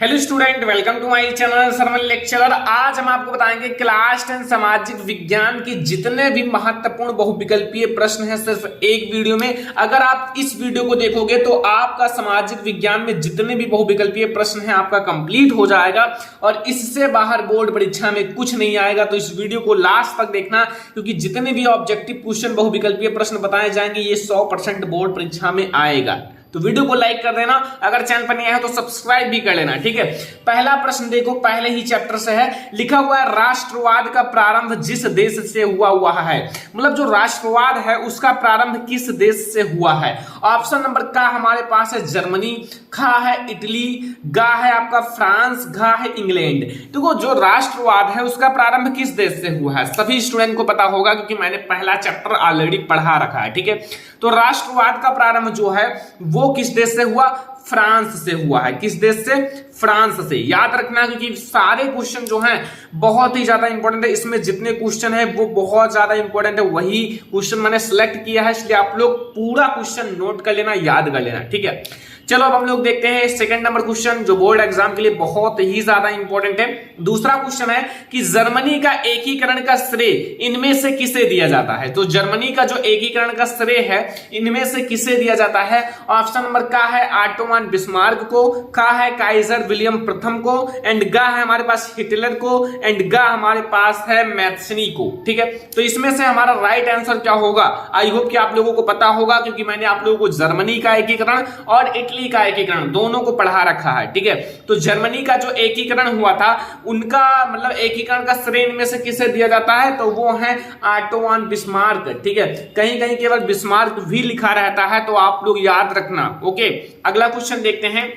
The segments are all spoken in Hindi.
Hello student, welcome to my channel सरमन लेक्चरर। आज हम आपको बताएंगे क्लास 10 सामाजिक विज्ञान के जितने भी महत्वपूर्ण बहुविकल्पीय प्रश्न हैं सिर्फ एक वीडियो में। अगर आप इस वीडियो को देखोगे तो आपका सामाजिक विज्ञान में जितने भी बहुविकल्पीय प्रश्न हैं आपका कंप्लीट हो जाएगा और इससे बाहर बोर्ड परीक्षा में कुछ नहीं आएगा। तो इस वीडियो को लास्ट तक देखना, क्योंकि जितने भी ऑब्जेक्टिव क्वेश्चन बहुविकल्पीय प्रश्न बताए जाएंगे ये 100% बोर्ड परीक्षा में आएगा। तो वीडियो को लाइक कर देना, अगर चैनल पर नया है तो सब्सक्राइब भी कर लेना, ठीक है। पहला प्रश्न देखो, पहले ही चैप्टर से है, लिखा हुआ है राष्ट्रवाद का प्रारंभ जिस देश से हुआ है। मतलब जो राष्ट्रवाद है उसका प्रारंभ किस देश से हुआ है। ऑप्शन नंबर का हमारे पास है जर्मनी, खा है इटली, गा है आपका फ्रांस, घा है इंग्लैंड। देखो जो राष्ट्रवाद है उसका प्रारंभ किस देश से हुआ है सभी स्टूडेंट को पता होगा, क्योंकि मैंने पहला चैप्टर ऑलरेडी पढ़ा रखा है, ठीक है। तो राष्ट्रवाद का प्रारंभ जो है वो किस देश से हुआ, फ्रांस से हुआ है। किस देश से, फ्रांस से। याद रखना, क्योंकि सारे क्वेश्चन जो हैं बहुत ही ज्यादा इंपॉर्टेंट है। इसमें जितने क्वेश्चन है वो बहुत ज्यादा इंपॉर्टेंट है, वही क्वेश्चन मैंने सिलेक्ट किया है, इसलिए आप लोग पूरा क्वेश्चन नोट कर लेना, याद कर लेना, ठीक है। चलो अब हम लोग देखते हैं सेकंड नंबर क्वेश्चन, जो बोर्ड एग्जाम के लिए बहुत ही ज्यादा इंपॉर्टेंट है। दूसरा क्वेश्चन है कि जर्मनी का एकीकरण का श्रेय इनमें से किसे दिया जाता है। तो जर्मनी का जो एकीकरण का श्रेय है इनमें से किसे दिया जाता है। ऑप्शन नंबर का है ऑटोमान बिस्मार्क को, का है काइजर विलियम प्रथम को, एंड गा है हमारे पास हिटलर को, एंड गा हमारे पास है मैथ्सनी को, ठीक है। तो इसमें से हमारा राइट आंसर क्या होगा, आई होप कि आप लोगों को पता होगा, क्योंकि मैंने आप लोगों को जर्मनी का एकीकरण और इटली का एकीकरण दोनों को पढ़ा रखा है, ठीक है। तो जर्मनी का जो एकीकरण हुआ था उनका मतलब एकीकरण का श्रेय इनमें से किसे दिया जाता है, तो वो है ऑटोमान बिस्मार्क, ठीक है। कहीं कहीं केवल बिस्मार्क भी लिखा रहता है, तो आप लोग याद रखना, ओके। अगला क्वेश्चन देखते हैं।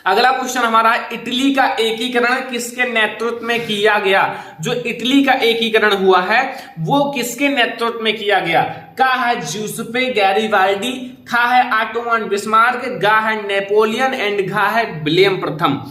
अगला क्वेश्चन हमारा इटली का एकीकरण किसके नेतृत्व में किया गया। जो इटली का एकीकरण हुआ है वो किसके नेतृत्व में किया गया। का है ज्यूसेppe गैरिबाल्डी, खा है ऑटोमान बिस्मार्क, गा है नेपोलियन, एंड घा है विलियम प्रथम।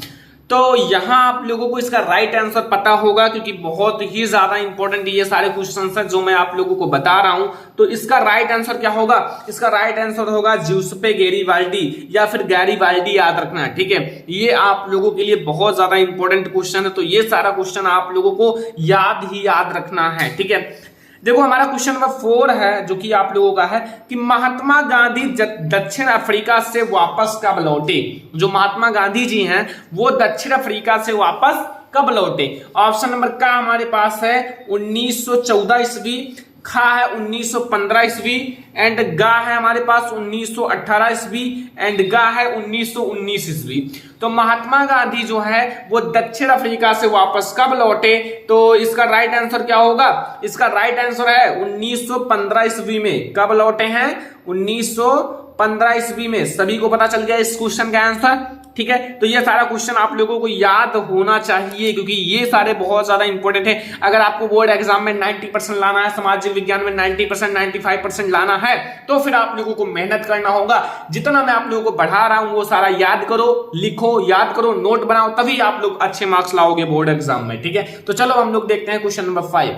तो यहां आप लोगों को इसका राइट आंसर पता होगा, क्योंकि बहुत ही ज्यादा इंपॉर्टेंट ये सारे क्वेश्चंस हैं जो मैं आप लोगों को बता रहा हूं। तो इसका राइट आंसर क्या होगा, इसका राइट आंसर होगा ज्यूसेppe गैरिबाल्डी या फिर गैरिबाल्डी, याद रखना है, ठीक है। ये आप लोगों के लिए बहुत ज्यादा इंपॉर्टेंट क्वेश्चन है, तो ये सारा क्वेश्चन आप लोगों को याद रखना है, ठीक है। देखो हमारा क्वेश्चन नंबर 4 है, जो कि आप लोगों का है कि महात्मा गांधी दक्षिण अफ्रीका से वापस कब लौटे। जो महात्मा गांधी जी हैं वो दक्षिण अफ्रीका से वापस कब लौटे। ऑप्शन नंबर का हमारे पास है 1914 ईस्वी, खा है 1915 ईस्वी, एंड गा है हमारे पास 1918 ईस्वी, एंड गा है 1919 ईस्वी। तो महात्मा गांधी जो है वो दक्षिण अफ्रीका से वापस कब लौटे, तो इसका राइट आंसर क्या होगा, इसका राइट आंसर है 1915 ईस्वी में। कब लौटे हैं, 1915 ईस्वी में। सभी को पता चल गया इस क्वेश्चन का आंसर, ठीक है। तो ये सारा क्वेश्चन आप लोगों को याद होना चाहिए, क्योंकि ये सारे बहुत ज्यादा इंपॉर्टेंट है। अगर आपको बोर्ड एग्जाम में 90% लाना है, सामाजिक विज्ञान में 90% 95% लाना है, तो फिर आप लोगों को मेहनत करना होगा। जितना मैं आप लोगों को बढ़ा रहा हूं वो सारा याद करो, लिखो, याद करो, नोट बनाओ, तभी आप लोग अच्छे मार्क्स लाओगे बोर्ड एग्जाम में, ठीक है। तो चलो हम लोग देखते हैं क्वेश्चन नंबर 5।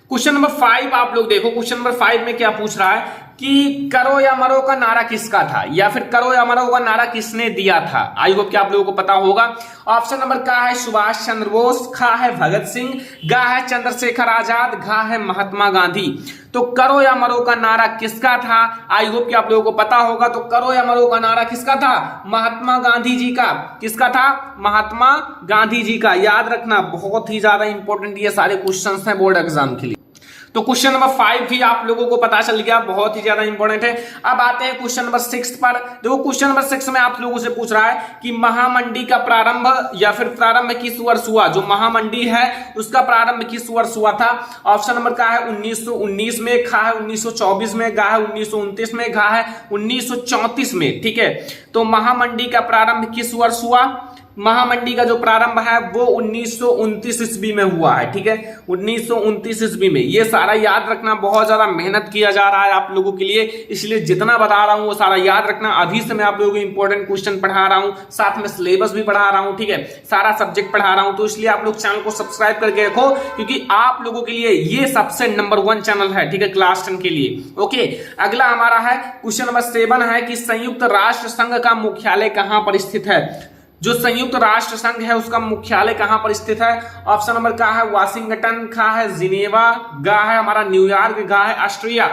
क्वेश्चन नंबर 5 आप लोग देखो, क्वेश्चन नंबर 5 में क्या पूछ रहा है कि करो या मरो का नारा किसका था, या फिर करो या मरो का नारा किसने दिया था। आई होप कि आप लोगों को पता होगा। ऑप्शन नंबर का है सुभाष चंद्र बोस, खा है भगत सिंह, गा है चंद्रशेखर आजाद, घा है महात्मा गांधी। तो करो या मरो का नारा किसका था, आई होप कि आप लोगों को पता होगा। तो करो या मरो का नारा किसका था, महात्मा गांधी जी का। किसका था, महात्मा गांधी जी का। याद रखना, बहुत ही ज्यादा इंपॉर्टेंट ये सारे क्वेश्चन हैं बोर्ड एग्जाम के लिए। तो क्वेश्चन नंबर 5 भी आप लोगों को पता चल गया, बहुत ही ज्यादा इंपॉर्टेंट है। अब आते हैं क्वेश्चन नंबर 6 पर। देखो क्वेश्चन नंबर 6 में आप लोगों से पूछ रहा है कि महामंडी का प्रारंभ या फिर प्रारंभ किस वर्ष हुआ। जो महामंडी है उसका प्रारंभ किस वर्ष हुआ था। ऑप्शन नंबर का है 1919 में, खा है 1924 में, गा है 1929 में, घा है 1934 में, ठीक है। तो महामंडी का प्रारंभ किस वर्ष हुआ। महामंडी का जो प्रारंभ है वो 1929 ईस्वी में हुआ है, ठीक है। 1929 ईस्वी में। ये सारा याद रखना, बहुत ज्यादा मेहनत किया जा रहा है आप लोगों के लिए, इसलिए जितना बता रहा हूं वो सारा याद रखना। अभी से मैं आप लोगों को इंपॉर्टेंट क्वेश्चन पढ़ा रहा हूं, साथ में सिलेबस भी पढ़ा रहा हूं, ठीक है। सारा सब्जेक्ट पढ़ा रहा हूं, तो इसलिए आप लोग चैनल को सब्सक्राइब करके रखो, क्योंकि आप लोगों के लिए ये सबसे नंबर 1 चैनल है, ठीक है, क्लास 10 के लिए, ओके। अगला हमारा है क्वेश्चन नंबर 7 है कि संयुक्त राष्ट्र संघ का मुख्यालय कहां पर स्थित है। जो संयुक्त राष्ट्र संघ है उसका मुख्यालय कहां पर स्थित है? ऑप्शन नंबर का है वाशिंगटन, खा है जिनेवा, गा है हमारा न्यूयॉर्क, गा है ऑस्ट्रिया।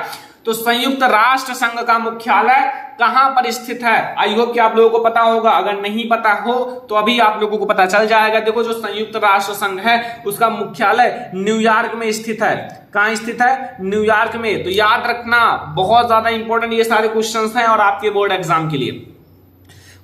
तो संयुक्त राष्ट्र संघ का मुख्यालय कहां पर स्थित है? आई होप कि आप लोगों को पता होगा, अगर नहीं पता हो तो अभी आप लोगों को पता चल जाएगा। देखो जो संयुक्त राष्ट्र संघ है उसका मुख्यालय न्यूयॉर्क में स्थित है। कहां स्थित है? न्यूयॉर्क में। तो याद रखना, बहुत ज्यादा इंपॉर्टेंट ये सारे क्वेश्चंस हैं और आपके बोर्ड एग्जाम के लिए।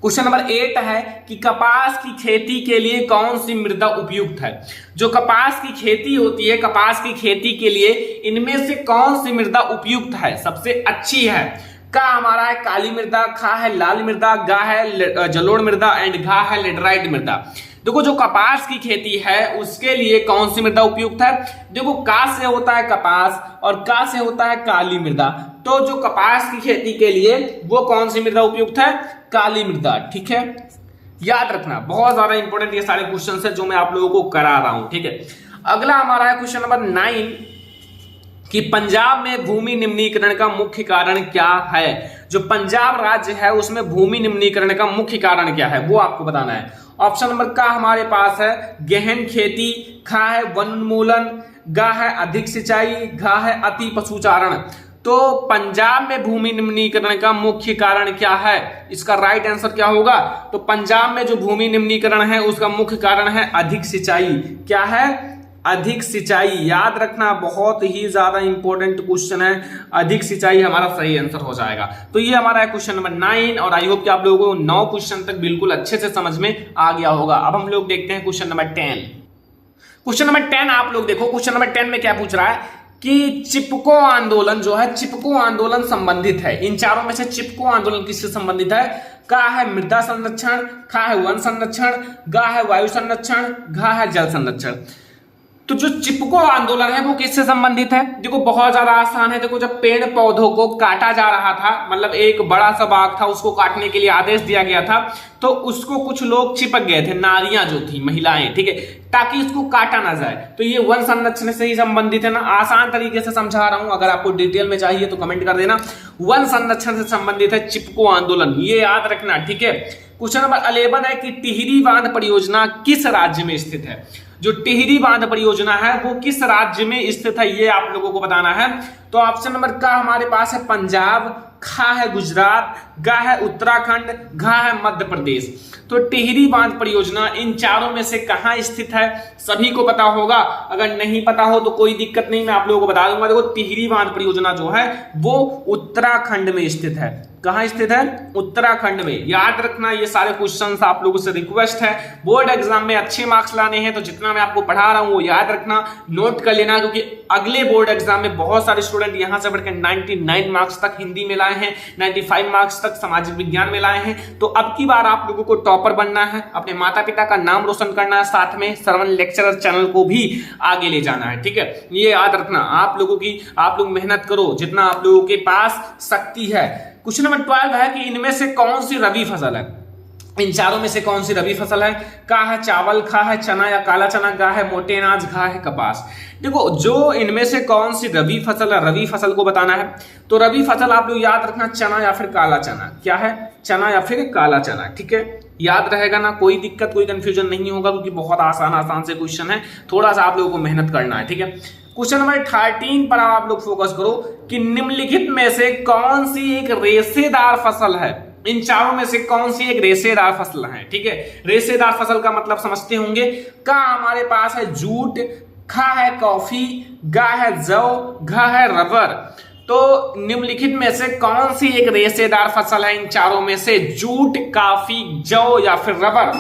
क्वेश्चन नंबर 8 है कि कपास की खेती के लिए कौन सी मृदा उपयुक्त है? जो कपास की खेती होती है, कपास की खेती के लिए इनमें से कौन सी मृदा उपयुक्त है, सबसे अच्छी है? का हमारा है काली मृदा, खा है लाल मृदा, गा है जलोढ़ मृदा एंड घा है लेटराइट मृदा। देखो जो कपास की खेती है उसके लिए कौन सी मृदा उपयुक्त है? देखो का से होता है कपास और का से होता है काली मृदा। तो जो कपास की खेती के लिए वो कौन सी मृदा उपयुक्त है? काली मृदा। ठीक है, याद रखना, बहुत ज्यादा इंपॉर्टेंट ये सारे क्वेश्चन है जो मैं आप लोगों को करा रहा हूं। ठीक है, अगला हमारा है क्वेश्चन नंबर 9 कि पंजाब में भूमि निम्नीकरण का मुख्य कारण क्या है? जो पंजाब राज्य है उसमें भूमि निम्नीकरण का मुख्य कारण क्या है वो आपको बताना है। ऑप्शन नंबर का हमारे पास है गहन खेती, खा है वन उन्मूलन, गा है अधिक सिंचाई, घा है अति पशुचारण। तो पंजाब में भूमि निम्नीकरण का मुख्य कारण क्या है? इसका राइट आंसर क्या होगा? तो पंजाब में जो भूमि निम्नीकरण है उसका मुख्य कारण है अधिक सिंचाई। क्या है? अधिक सिंचाई। याद रखना, बहुत ही ज्यादा इंपॉर्टेंट क्वेश्चन है, अधिक सिंचाई हमारा सही आंसर हो जाएगा। तो ये हमारा है क्वेश्चन नंबर 9 और आई होप कि आप लोगों को 9 क्वेश्चन तक बिल्कुल अच्छे से समझ में आ गया होगा। अब हम लोग देखते हैं क्वेश्चन नंबर 10। क्वेश्चन नंबर 10 आप लोग देखो, क्वेश्चन नंबर 10 में क्या पूछ रहा है कि चिपको आंदोलन जो है, चिपको आंदोलन संबंधित है। इन चारों में से चिपको आंदोलन किससे संबंधित है? का है मृदा संरक्षण, खा है वन संरक्षण, गा है वायु संरक्षण, घा है जल संरक्षण। तो जो चिपको आंदोलन है वो किससे संबंधित है? देखो बहुत ज्यादा आसान है। देखो जब पेड़ पौधों को काटा जा रहा था, मतलब एक बड़ा सा बाग था उसको काटने के लिए आदेश दिया गया था, तो उसको कुछ लोग चिपक गए थे, नारियां जो थी, महिलाएं, ठीक है, ताकि इसको काटा ना जाए। तो ये वन संरक्षण से ही संबंधित है ना। आसान तरीके से समझा रहा हूं, अगर आपको डिटेल में चाहिए तो कमेंट कर देना। वन संरक्षण से संबंधित है चिपको आंदोलन, ये याद रखना। ठीक है, क्वेश्चन नंबर 11 है कि टिहरी बांध परियोजना किस राज्य में स्थित है? जो टिहरी बांध परियोजना है वो किस राज्य में स्थित है ये आप लोगों को बताना है। तो ऑप्शन नंबर का हमारे पास है पंजाब, खा है गुजरात, गा है उत्तराखंड, घा है मध्य प्रदेश। तो टिहरी बांध परियोजना इन चारों में से कहां स्थित है? सभी को पता होगा, अगर नहीं पता हो तो कोई दिक्कत नहीं, मैं आप लोगों को बता दूंगा। देखो टिहरी बांध परियोजना जो है वो उत्तराखंड में स्थित है। कहां स्थित है? उत्तराखंड में। याद रखना, ये सारे क्वेश्चंस आप लोगों से रिक्वेस्ट है, बोर्ड एग्जाम में अच्छे मार्क्स लाने हैं तो जितना मैं आपको पढ़ा रहा हूं वो याद रखना, नोट कर लेना, क्योंकि अगले बोर्ड एग्जाम में बहुत सारे स्टूडेंट यहां से बढ़कर 99 मार्क्स तक हिंदी में लाए हैं, 95 मार्क्स तक सामाजिक विज्ञान में लाए हैं। तो अब की बार आप लोगों को टॉपर बनना है, अपने माता पिता का नाम रोशन करना है, साथ में श्रवण लेक्चरर चैनल को भी आगे ले जाना है। ठीक है, ये याद रखना, आप लोग मेहनत करो जितना आप लोगों के पास शक्ति है। क्वेश्चन नंबर 12 है कि इनमें से कौन सी रबी फसल है? इन चारों में से कौन सी रबी फसल है? का है चावल, खा है चना या काला चना, गा है मोटे अनाज, घा है कपास। देखो जो इनमें से कौन सी रबी फसल है, रबी फसल को बताना है। तो रबी फसल आप लोग याद रखना, चना या फिर काला चना। क्या है? चना या फिर काला चना। ठीक है, याद रहेगा ना, कोई दिक्कत कोई कंफ्यूजन नहीं होगा, क्योंकि बहुत आसान से क्वेश्चन है, थोड़ा सा आप लोगों को मेहनत करना है। ठीक है, क्वेश्चन नंबर 13 पर आप लोग फोकस करो कि निम्नलिखित में से कौन सी एक रेशेदार फसल है? इन चारों में से कौन सी एक रेशेदार फसल है? ठीक है, रेशेदार फसल का मतलब समझते होंगे। का हमारे पास है जूट, खा है कॉफी, गा है जौ, घा है रबर। तो निम्नलिखित में से कौन सी एक रेशेदार फसल है इन चारों में से? जूट, कॉफी, जौ या फिर रबर।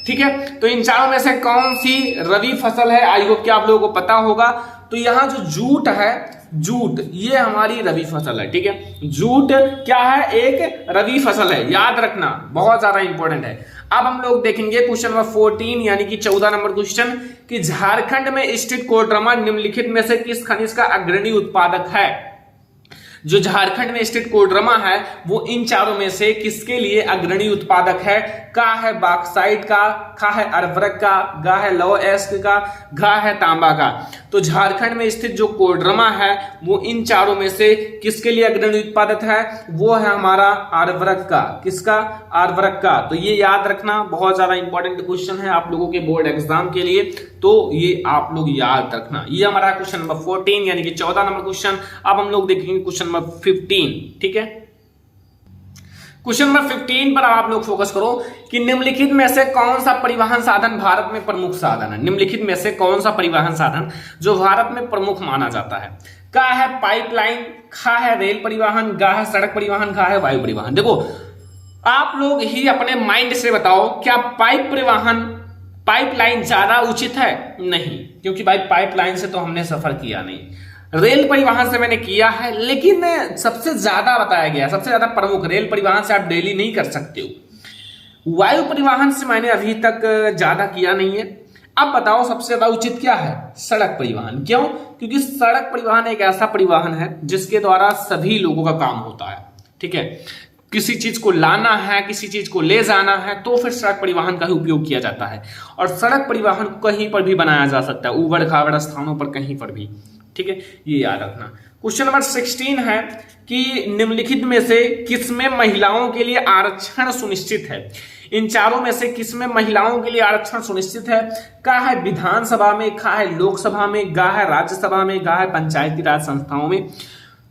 ठीक है, तो इन चारों में से कौन सी रबी फसल है? आई होप कि आप लोगों को पता होगा। तो यहां जो जूट है, जूट ये हमारी रबी फसल है। ठीक है, जूट क्या है? एक रबी फसल है, याद रखना, बहुत ज्यादा इंपॉर्टेंट है। अब हम लोग देखेंगे क्वेश्चन नंबर 14 यानी कि 14 नंबर क्वेश्चन कि झारखंड में स्थित कोडरमा निम्नलिखित में से किस खनिज का अग्रणी उत्पादक है? जो झारखंड में स्थित कोडरमा है वो इन चारों में से किसके लिए अग्रणी उत्पादक है? का है बॉक्साइट का, खा है उर्वरक का, गा है लौह अयस्क का, घा है तांबा का। तो झारखंड में स्थित जो कोडरमा है वो इन चारों में से किसके लिए अग्रणी उत्पादक है? वो है हमारा उर्वरक का। किसका? उर्वरक का। तो ये याद रखना, बहुत ज्यादा इंपॉर्टेंट क्वेश्चन है आप लोगों के बोर्ड एग्जाम के लिए, तो ये आप लोग याद रखना। ये हमारा क्वेश्चन नंबर 14 यानी कि 14 नंबर क्वेश्चन। अब हम लोग देखेंगे क्वेश्चन नंबर 15। ठीक है, क्वेश्चन नंबर 15 पर आप लोग फोकस करो कि निम्नलिखित में से कौन सा परिवहन साधन भारत में प्रमुख साधन है? निम्नलिखित में से कौन सा परिवहन साधन जो भारत में प्रमुख माना जाता है? का है पाइपलाइन, खा है रेल परिवहन, गा है सड़क परिवहन, खा है वायु परिवहन। देखो आप लोग ही अपने माइंड से बताओ, क्या पाइपलाइन ज्यादा उचित है? नहीं, क्योंकि भाई पाइपलाइन से तो हमने सफर किया नहीं। रेल परिवहन से मैंने किया है, लेकिन सबसे ज्यादा बताया गया, सबसे ज्यादा प्रमुख रेल परिवहन से आप डेली नहीं कर सकते हो। वायु परिवहन से मैंने अभी तक ज्यादा किया नहीं है। अब बताओ सबसे ज्यादा उचित क्या है? सड़क परिवहन। क्यों? क्योंकि सड़क परिवहन एक ऐसा परिवहन है जिसके द्वारा सभी लोगों का काम होता है। ठीक है, किसी चीज को लाना है, किसी चीज को ले जाना है, तो फिर सड़क परिवहन का ही उपयोग किया जाता है। और सड़क परिवहन कहीं पर भी बनाया जा सकता है, उबड़ खाबड़ स्थानों पर, कहीं पर भी। ठीक है, ये याद रखना। क्वेश्चन नंबर 16 है कि निम्नलिखित में से किसमें महिलाओं के लिए आरक्षण सुनिश्चित है? इन चारों में से किसमें महिलाओं के लिए आरक्षण सुनिश्चित है? का है विधानसभा में, खा है लोकसभा में, गा है राज्यसभा में, गा है पंचायती राज संस्थाओं में।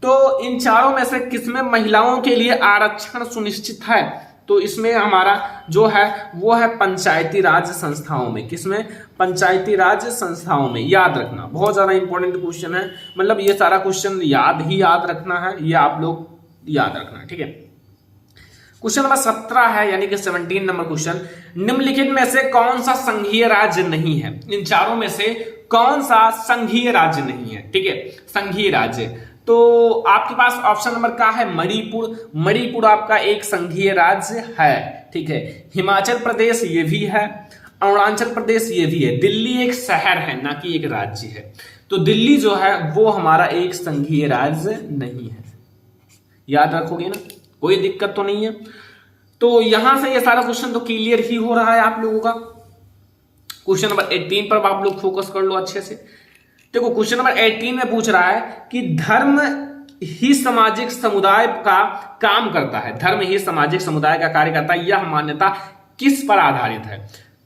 तो इन चारों में से किसमें महिलाओं के लिए आरक्षण सुनिश्चित है? तो इसमें हमारा जो है वो है पंचायती राज संस्थाओं में। किसमें? पंचायती राज संस्थाओं में। याद रखना, बहुत ज्यादा इंपॉर्टेंट क्वेश्चन है, मतलब ये सारा क्वेश्चन याद रखना है, ये आप लोग याद रखना। ठीक है, क्वेश्चन नंबर 17 है यानी कि 17 नंबर क्वेश्चन। निम्नलिखित में से कौन सा संघीय राज्य नहीं है? इन चारों में से कौन सा संघीय राज्य नहीं है? ठीक है, संघीय राज्य। तो आपके पास ऑप्शन नंबर का है मणिपुर। मणिपुर आपका एक संघीय राज्य है। ठीक है, हिमाचल प्रदेश ये भी है, अरुणाचल प्रदेश ये भी है। दिल्ली एक शहर है, ना कि एक राज्य है। तो दिल्ली जो है वो हमारा एक संघीय राज्य नहीं है। याद रखोगे ना, कोई दिक्कत तो नहीं है। तो यहां से ये सारा क्वेश्चन तो क्लियर ही हो रहा है आप लोगों का। क्वेश्चन नंबर 18 पर आप लोग फोकस कर लो अच्छे से। देखो क्वेश्चन नंबर 18 में पूछ रहा है कि धर्म ही सामाजिक समुदाय का काम करता है। धर्म ही सामाजिक समुदाय का कार्य करता है, यह मान्यता किस पर आधारित है?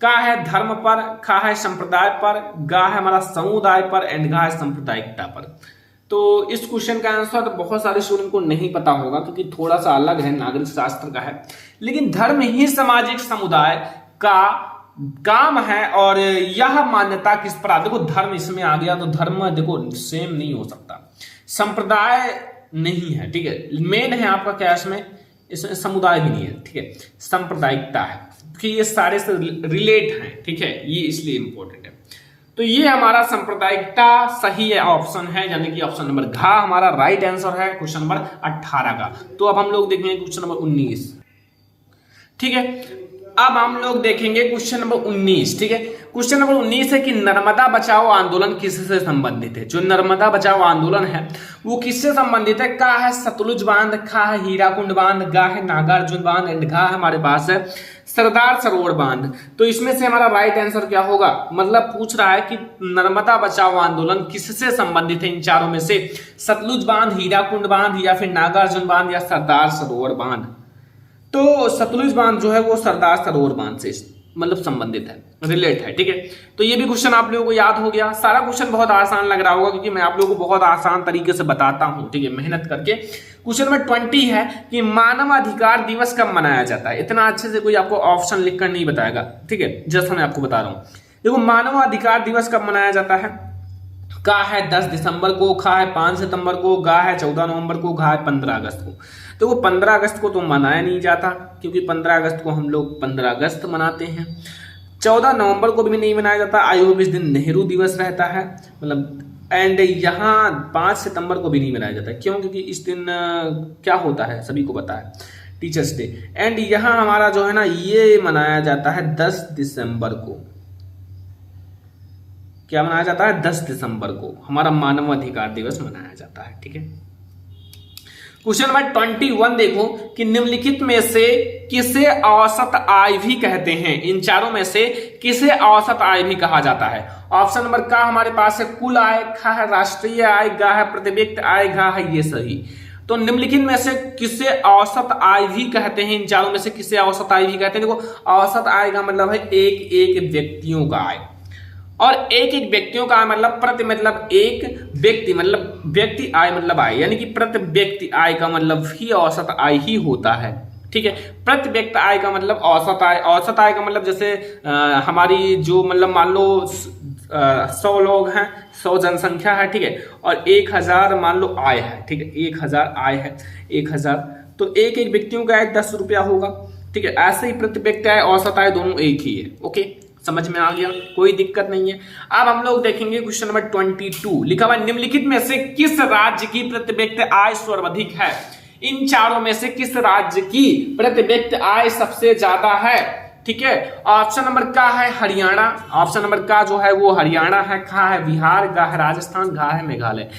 का है धर्म पर, खा है संप्रदाय पर, गा है हमारा समुदाय पर, एंड घा है सांप्रदायिकता पर। तो इस क्वेश्चन का आंसर बहुत सारे स्टूडेंट को नहीं पता होगा, क्योंकि थोड़ा सा अलग है, नागरिक शास्त्र का है। लेकिन धर्म ही सामाजिक समुदाय का काम है, और यह मान्यता किस पर? देखो धर्म इसमें आ गया तो धर्म देखो सेम नहीं हो सकता, संप्रदाय नहीं है। ठीक है, मेन है आपका क्या इसमें समुदाय भी नहीं है। ठीक है, सांप्रदायिकता है, कि ये सारे से रिलेट हैं। ठीक है, ये इसलिए इंपॉर्टेंट है। तो ये हमारा सांप्रदायिकता सही है ऑप्शन है, यानी कि ऑप्शन नंबर घा हमारा राइट आंसर है क्वेश्चन नंबर 18 का। तो अब हम लोग देखेंगे क्वेश्चन नंबर 19। ठीक है, अब हम लोग देखेंगे क्वेश्चन नंबर 19। ठीक है, क्वेश्चन नंबर 19 है कि नर्मदा बचाओ आंदोलन किससे संबंधित है? जो नर्मदा बचाओ आंदोलन है वो किससे संबंधित है? का है सतलुज बांध, खा है हीराकुंड बांध, गा है नागार्जुन बांध, एंड घा हमारे पास है सरदार सरोवर बांध। तो इसमें से हमारा राइट आंसर क्या होगा? मतलब पूछ रहा है कि नर्मदा बचाओ आंदोलन किससे संबंधित है इन चारों में से? सतलुज बांध, हीराकुंड बांध, या फिर नागार्जुन बांध, या सरदार सरोवर बांध। तो सतलुज बांध जो है वो सरदार सरोवर बांध से मतलब संबंधित है, रिलेट है। ठीक है, तो ये भी क्वेश्चन आप लोगों को याद हो गया। सारा क्वेश्चन बहुत आसान लग रहा होगा, क्योंकि मैं आप लोगों को बहुत आसान तरीके से बताता हूं। ठीक है, मेहनत करके। क्वेश्चन नंबर 20 है कि मानव अधिकार दिवस कब मनाया जाता है? इतना अच्छे से कोई आपको ऑप्शन लिखकर नहीं बताएगा। ठीक है, जैसा मैं आपको बता रहा हूं। देखो मानव अधिकार दिवस कब मनाया जाता है? का है 10 दिसंबर को, खा है 5 सितंबर को, गा है 14 नवंबर को, घा है 15 अगस्त को। तो वो 15 अगस्त को तो मनाया नहीं जाता, क्योंकि 15 अगस्त को हम लोग 15 अगस्त मनाते हैं। 14 नवंबर को भी नहीं मनाया जाता, आई होप इस दिन नेहरू दिवस रहता है, मतलब। एंड यहाँ 5 सितंबर को भी नहीं मनाया जाता। क्यों? क्योंकि इस दिन क्या होता है सभी को पता है, टीचर्स डे। एंड यहाँ हमारा जो है ना ये मनाया जाता है 10 दिसंबर को। क्या मनाया जाता है? 10 दिसंबर को हमारा मानव अधिकार दिवस मनाया जाता है। ठीक है, क्वेश्चन नंबर 21 देखो कि निम्नलिखित में से किसे औसत आय भी कहते हैं। इन चारों में से किसे औसत आय भी कहा जाता है। ऑप्शन नंबर का हमारे पास है कुल आय, खा है राष्ट्रीय आय, गा है प्रति व्यक्ति आय, घा है ये सही। तो निम्नलिखित में से किसे औसत आय भी कहते हैं। इन चारों में से किसे औसत आय भी कहते हैं। देखो औसत आय का मतलब है एक एक व्यक्तियों का आय, और एक एक व्यक्तियों का मतलब प्रति मतलब एक व्यक्ति मतलब व्यक्ति आय मतलब आय, यानी कि प्रति व्यक्ति आय का मतलब ही औसत आय ही होता है। ठीक है, प्रति व्यक्ति आय का मतलब औसत आय। औसत आय का मतलब जैसे हमारी जो मतलब मान लो 100 लोग हैं, 100 जनसंख्या है, ठीक है, और 1000 मान लो आय है, ठीक है, 1000 आय है, 1000, तो एक एक व्यक्तियों का आय 10 रुपया होगा। ठीक है, ऐसे ही प्रति व्यक्ति आय औसत आय दोनों एक ही है। ओके, समझ में आ गया, कोई दिक्कत नहीं है। अब हम लोग देखेंगे क्वेश्चन नंबर 22, लिखा हुआ निम्नलिखित में से किस राज्य की प्रति व्यक्ति आय सर्वाधिक है। इन चारों में से किस राज्य की प्रति व्यक्ति आय सबसे ज्यादा है। ठीक है, ऑप्शन नंबर का है हरियाणा, ऑप्शन नंबर का जो है वो हरियाणा है, खा है बिहार, गा है राजस्थान, घा है मेघालय।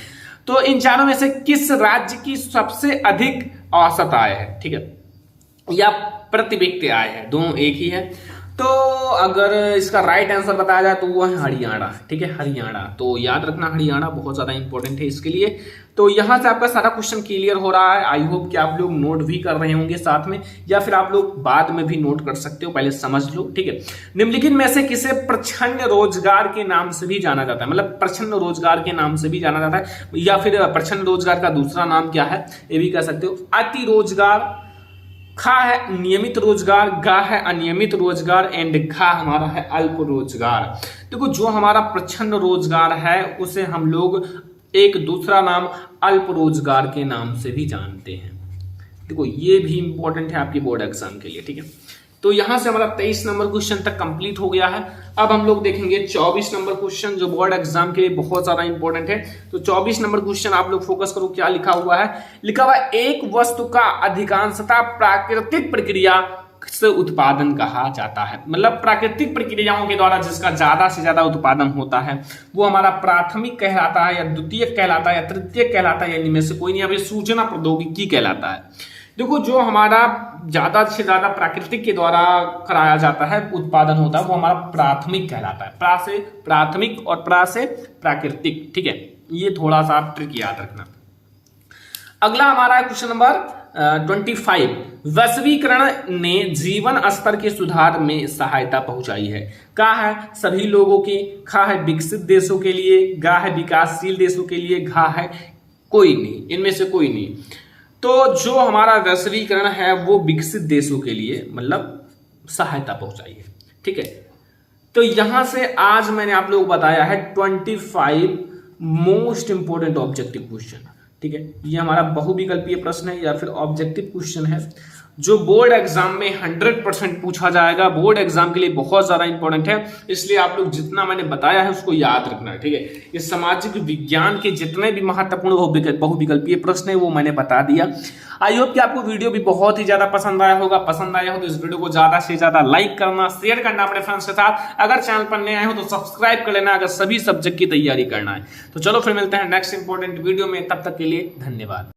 तो इन चारों में से किस राज्य की सबसे अधिक औसत आय है। ठीक है, या प्रति व्यक्ति आय है, दोनों एक ही है। तो अगर इसका राइट आंसर बताया जाए तो वो है हरियाणा। ठीक है, हरियाणा, तो याद रखना हरियाणा बहुत ज्यादा इंपॉर्टेंट है इसके लिए। तो यहां से आपका सारा क्वेश्चन क्लियर हो रहा है। आई होप कि आप लोग नोट भी कर रहे होंगे साथ में, या फिर आप लोग बाद में भी नोट कर सकते हो, पहले समझ लो। ठीक है, निम्नलिखित में से किसे प्रच्छन्न रोजगार के नाम से भी जाना जाता है, मतलब प्रच्छन्न रोजगार के नाम से भी जाना जाता है, या फिर प्रच्छन्न रोजगार का दूसरा नाम क्या है ये भी कह सकते हो। अति रोजगार, खा है नियमित रोजगार, गा है अनियमित रोजगार, एंड घा हमारा है अल्प रोजगार। देखो जो हमारा प्रच्छन्न रोजगार है उसे हम लोग एक दूसरा नाम अल्प रोजगार के नाम से भी जानते हैं। देखो ये भी इंपॉर्टेंट है आपके बोर्ड एग्जाम के लिए। ठीक है, तो यहां से हमारा 23 नंबर क्वेश्चन तक कंप्लीट हो गया है। अब हम लोग देखेंगे 24 नंबर क्वेश्चन, जो बोर्ड एग्जाम के लिए बहुत ज्यादा इंपॉर्टेंट है। तो 24 नंबर क्वेश्चन आप लोग फोकस करो, क्या लिखा हुआ है। लिखा हुआ एक वस्तु का अधिकांशतः प्राकृतिक प्रक्रिया से उत्पादन कहा जाता है, मतलब प्राकृतिक प्रक्रियाओं के द्वारा जिसका ज्यादा से ज्यादा उत्पादन होता है वो हमारा प्राथमिक कहलाता है, या द्वितीयक कहलाता है, या तृतीयक कहलाता है, या इनमें से कोई नहीं। अभी सूचना प्रौद्योगिकी कहलाता है। देखो जो हमारा ज्यादा से ज्यादा प्राकृतिक के द्वारा कराया जाता है, उत्पादन होता है, वो हमारा प्राथमिक कहलाता है। प्रा से प्राथमिक और प्रा से प्राकृतिक। ठीक है, ये थोड़ा सा आप ट्रिक याद रखना। अगला हमारा है क्वेश्चन नंबर 25, वैश्वीकरण ने जीवन स्तर के सुधार में सहायता पहुंचाई है। का है सभी लोगों की, खा है विकसित देशों के लिए, गा है विकासशील देशों के लिए, घा है कोई नहीं, इनमें से कोई नहीं। तो जो हमारा वैश्वीकरण है वो विकसित देशों के लिए मतलब सहायता पहुंचाई है। ठीक है, तो यहां से आज मैंने आप लोगों को बताया है 25 मोस्ट इंपोर्टेंट ऑब्जेक्टिव क्वेश्चन। ठीक है, ये हमारा बहुविकल्पीय प्रश्न है या फिर ऑब्जेक्टिव क्वेश्चन है, जो बोर्ड एग्जाम में 100% पूछा जाएगा। बोर्ड एग्जाम के लिए बहुत ज्यादा इंपॉर्टेंट है, इसलिए आप लोग जितना मैंने बताया है उसको याद रखना है। ठीक है, इस सामाजिक विज्ञान के जितने भी महत्वपूर्ण बहुविकल्पीय प्रश्न है वो मैंने बता दिया। आई होप कि आपको वीडियो भी बहुत ही ज्यादा पसंद आया होगा। पसंद आया हो तो इस वीडियो को ज्यादा से ज्यादा लाइक करना, शेयर करना अपने फ्रेंड्स के साथ। अगर चैनल पर नए आए हो तो सब्सक्राइब कर लेना, अगर सभी सब्जेक्ट की तैयारी करना है। तो चलो फिर मिलते हैं नेक्स्ट इंपॉर्टेंट वीडियो में, तब तक के लिए धन्यवाद।